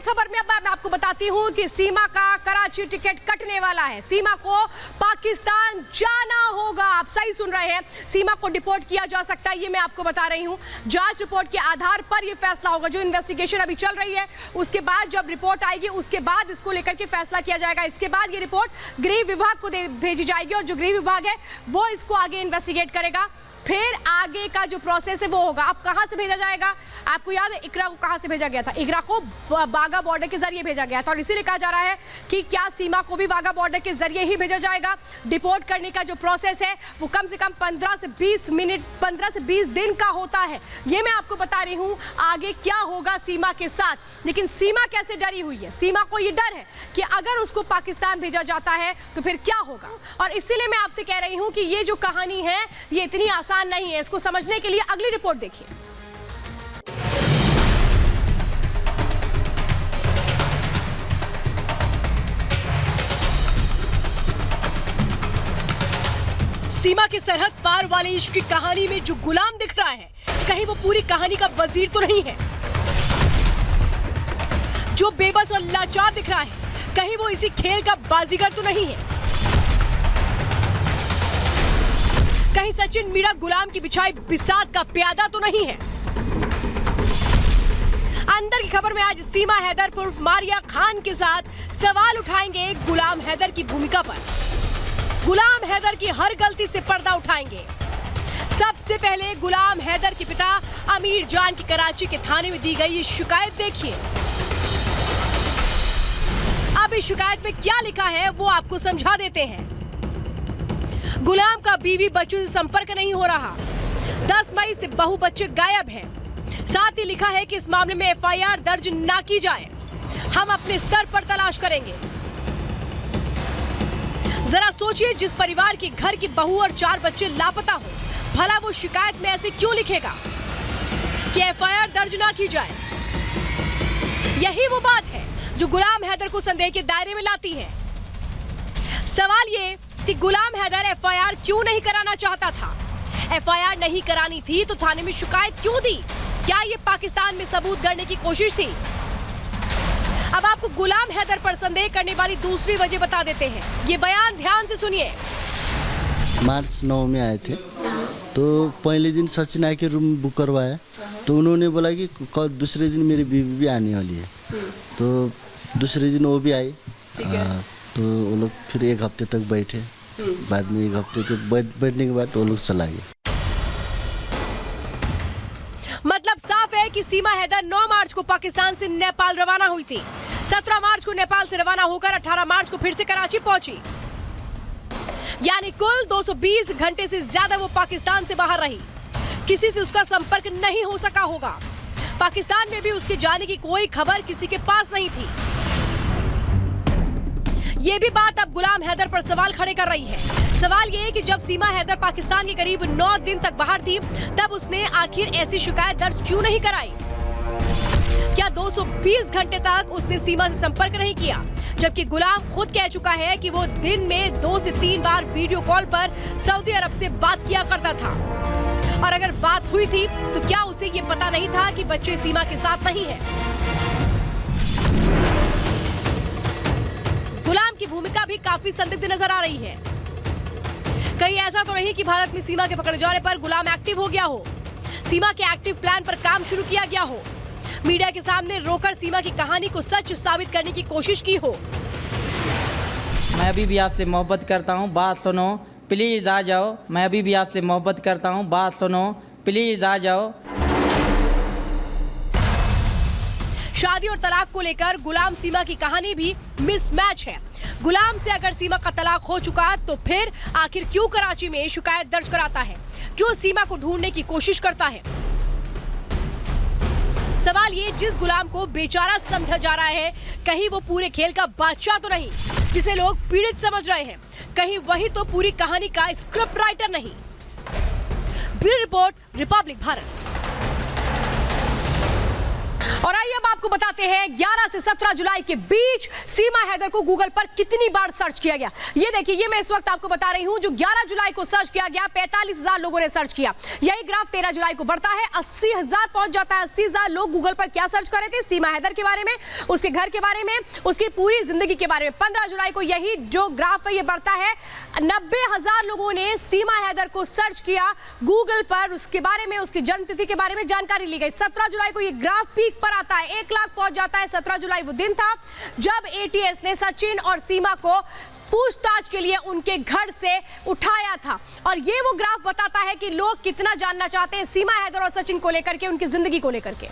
खबर में अब मैं आपको बताती हूं कि सीमा का कराची टिकट कटने वाला है। सीमा को पाकिस्तान जाना होगा। आप सही सुन रहे हैं, सीमा को डिपोर्ट किया जा सकता है, ये मैं आपको बता रही हूं। जांच रिपोर्ट के आधार पर यह फैसला होगा। जो इन्वेस्टिगेशन अभी चल रही है उसके बाद जब रिपोर्ट आएगी उसके बाद इसको लेकर के फैसला किया जाएगा। इसके बाद ये रिपोर्ट गृह विभाग को भेजी जाएगी और जो गृह विभाग है वो इसको आगे इन्वेस्टिगेट करेगा। फिर आगे का जो प्रोसेस है वो होगा। अब कहां से भेजा जाएगा? आपको याद है इकरा को कहां से भेजा गया था? इकरा को बागा बॉर्डर के जरिए भेजा गया था और इसीलिए कहा जा रहा है कि क्या सीमा को भी बागा बॉर्डर के जरिए ही भेजा जाएगा। डिपोर्ट करने का जो प्रोसेस है वो कम से कम 15 से 20 दिन का होता है। ये मैं आपको बता रही हूं आगे क्या होगा सीमा के साथ। लेकिन सीमा कैसे डरी हुई है? सीमा को ये डर है कि अगर उसको पाकिस्तान भेजा जाता है तो फिर क्या होगा। और इसीलिए मैं आपसे कह रही हूं कि ये जो कहानी है ये इतनी आसान नहीं है। इसको समझने के लिए अगली रिपोर्ट देखिए। सीमा के सरहद पार वाले इश्क की कहानी में जो गुलाम दिख रहा है, कहीं वो पूरी कहानी का वजीर तो नहीं है। जो बेबस और लाचार दिख रहा है, कहीं वो इसी खेल का बाजीगर तो नहीं है। कहीं सचिन मीरा गुलाम की बिछाई बिसात का प्यादा तो नहीं है। अंदर की खबर में आज सीमा हैदर उर्फ मारिया खान के साथ सवाल उठाएंगे गुलाम हैदर की भूमिका पर। गुलाम हैदर की हर गलती से पर्दा उठाएंगे। सबसे पहले गुलाम हैदर के पिता अमीर जान की कराची के थाने में दी गई ये शिकायत देखिए। अब इस शिकायत में क्या लिखा है वो आपको समझा देते हैं। गुलाम का बीवी बच्चों से संपर्क नहीं हो रहा। 10 मई से बहू बच्चे गायब हैं। साथ ही लिखा है कि इस मामले में एफआईआर दर्ज ना की जाए। हम अपने स्तर पर तलाश करेंगे। जरा सोचिए, जिस परिवार के घर की बहू और 4 बच्चे लापता हो, भला वो शिकायत में ऐसे क्यों लिखेगा कि एफआईआर दर्ज ना की जाए। यही वो बात है जो गुलाम हैदर को संदेह के दायरे में लाती है। सवाल ये कि गुलाम हैदर एफआईआर क्यों नहीं कराना चाहता था? एफआईआर नहीं करानी थी तो थाने में शिकायत क्यों दी? क्या ये पाकिस्तान में सबूत गढ़ने की कोशिश थी? अब आपको गुलाम हैदर पर संदेह करने वाली दूसरी वजह बता देते हैं। ये बयान ध्यान से सुनिए। मार्च 9 में आए थे तो पहले दिन सचिन आई के रूम बुक करवाया तो उन्होंने बोला कि दूसरे दिन मेरी बीवी भी आने वाली है। तो दूसरे दिन वो भी आई। तो वो लोग फिर 1 हफ्ते तक बैठे। बाद में 1 हफ्ते तक बैठने के बाद वो लोग चला गए। मतलब साफ है कि सीमा हैदर 9 मार्च को पाकिस्तान से नेपाल रवाना हुई थी। 17 मार्च को नेपाल से रवाना होकर 18 मार्च को फिर से कराची पहुंची। यानी कुल 220 घंटे से ज्यादा वो पाकिस्तान से बाहर रही। किसी से उसका संपर्क नहीं हो सका होगा। पाकिस्तान में भी उसके जाने की कोई खबर किसी के पास नहीं थी। ये भी बात अब गुलाम हैदर पर सवाल खड़े कर रही है। सवाल ये है कि जब सीमा हैदर पाकिस्तान के करीब 9 दिन तक बाहर थी तब उसने आखिर ऐसी शिकायत दर्ज क्यों नहीं कराई? क्या 220 घंटे तक उसने सीमा से संपर्क नहीं किया? जबकि गुलाम खुद कह चुका है कि वो दिन में 2 से 3 बार वीडियो कॉल पर सऊदी अरब से बात किया करता था। और अगर बात हुई थी तो क्या उसे ये पता नहीं था कि बच्चे सीमा के साथ नहीं है? गुलाम की भूमिका भी काफी संदिग्ध नजर आ रही है। कहीं ऐसा तो नहीं कि भारत में सीमा के पकड़े जाने पर गुलाम एक्टिव हो गया हो, सीमा के एक्टिव प्लान पर काम शुरू किया गया हो, मीडिया के सामने रोकर सीमा की कहानी को सच साबित करने की कोशिश की हो। मैं अभी भी आपसे मोहब्बत करता हूँ, बात सुनो प्लीज आ जाओ। मैं अभी भी आपसे मोहब्बत करता हूँ, बात सुनो प्लीज आ जाओ। शादी और तलाक को लेकर गुलाम सीमा की कहानी भी मिसमैच है। गुलाम से अगर सीमा का तलाक हो चुका तो फिर आखिर क्यों कराची में शिकायत दर्ज कराता है? क्यों सीमा को ढूंढने की कोशिश करता है? सवाल ये, जिस गुलाम को बेचारा समझा जा रहा है, कहीं वो पूरे खेल का बादशाह तो नहीं जिसे लोग पीड़ित समझ रहे हैं? कहीं वही तो पूरी कहानी का स्क्रिप्ट राइटर नहीं? Bureau report, Republic Bharat. और आइए अब आपको बताते हैं 11 से 17 जुलाई के बीच सीमा हैदर को गूगल पर कितनी बार सर्च किया गया। ये देखिए, ये मैं इस वक्त आपको बता रही हूं, जो 11 जुलाई को सर्च किया गया 45,000 लोगों ने सर्च किया। यही ग्राफ 13 जुलाई को बढ़ता है, 80,000 पहुंच जाता है। 80,000 लोग गूगल पर क्या सर्च कर रहे थे? सीमा हैदर के बारे में, उसके घर के बारे में, उसकी पूरी जिंदगी के बारे में। 15 जुलाई को यही जो ग्राफ है ये बढ़ता है, 90,000 लोगों ने सीमा हैदर को सर्च किया गूगल पर, उसके बारे में, उसकी जन्मतिथि के बारे में जानकारी ली गई। 17 जुलाई को ये ग्राफ पीक पर आता है, 1 लाख पहुंच जाता है। 17 जुलाई वो दिन था जब एटीएस ने सचिन और सीमा को पूछताछ के लिए उनके घर से उठाया था। और ये वो ग्राफ बताता है कि लोग कितना जानना चाहते हैं सीमा हैदर और सचिन को लेकर के, उनकी जिंदगी को लेकर के।